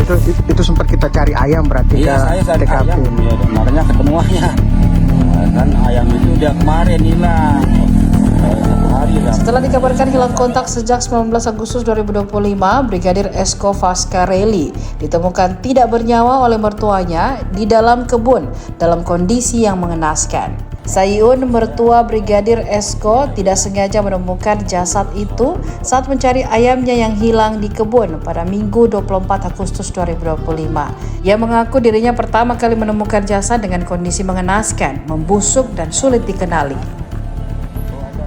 itu sempat kita cari ayam berarti iya, ke saya cari TKP. ayam, ya, makanya ketemu ayam. Kan ayam itu dia kemarin hilang 1 hari lah. Setelah dikabarkan hilang kontak sejak 19 Agustus 2025, Brigadir Esko Fascarelli ditemukan tidak bernyawa oleh mertuanya di dalam kebun dalam kondisi yang mengenaskan. Sayun, mertua Brigadir Esko, tidak sengaja menemukan jasad itu saat mencari ayamnya yang hilang di kebun pada Minggu 24 Agustus 2025. Ia mengaku dirinya pertama kali menemukan jasad dengan kondisi mengenaskan, membusuk dan sulit dikenali.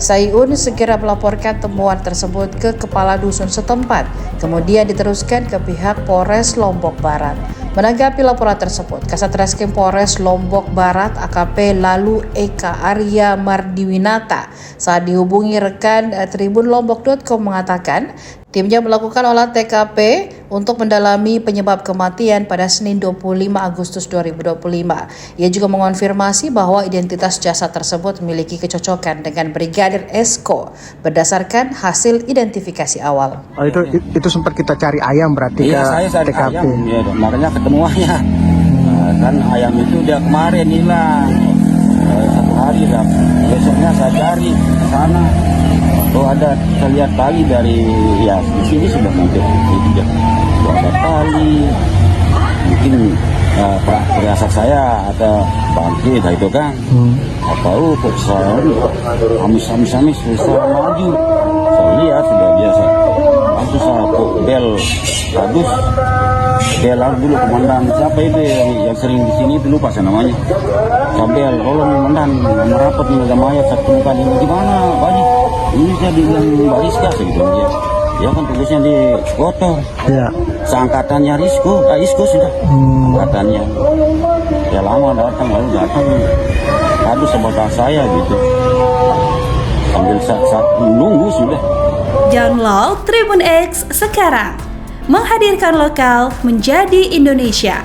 Sayun segera melaporkan temuan tersebut ke kepala dusun setempat, kemudian diteruskan ke pihak Polres Lombok Barat. Menanggapi laporan tersebut, Kasat Reskrim Polres Lombok Barat AKP Lalu Eka Arya Mardiwinata saat dihubungi rekan tribunlombok.com mengatakan timnya melakukan olah TKP untuk mendalami penyebab kematian pada Senin 25 Agustus 2025. Ia juga mengonfirmasi bahwa identitas jasad tersebut memiliki kecocokan dengan Brigadir Esko berdasarkan hasil identifikasi awal. Oh, itu sempat kita cari ayam berarti Iya, ke saya cari TKP. ayam, ya, makanya ketemu ayam. Kan ayam itu dia kemarin hilang 1 hari lah. Besoknya saya cari ke sana. Oh, ada, saya lihat tali dari ya di sini sudah sampai itu dia. Ada tali, mungkin perasaan saya ada bangkit itu kan. Atau kok saya amis saya maju. Saya lihat sudah biasa. Langsung saya bel bagus. Bel dulu komandan siapa itu yang sering di sini itu lupa saya namanya. Sabel, tolong komandan merapat nih sama ayat satu kali gimana Badi? Ini saya bilang Bariska gitu dia. Dia kan tulisnya di foto. Iya. Seangkatannya Isko sudah. Angkatannya. Ya lama datang lalu datang. Aduh sebatas saya gitu. Sambil saat menunggu sudah. Download Tribun X sekarang. Menghadirkan lokal menjadi Indonesia.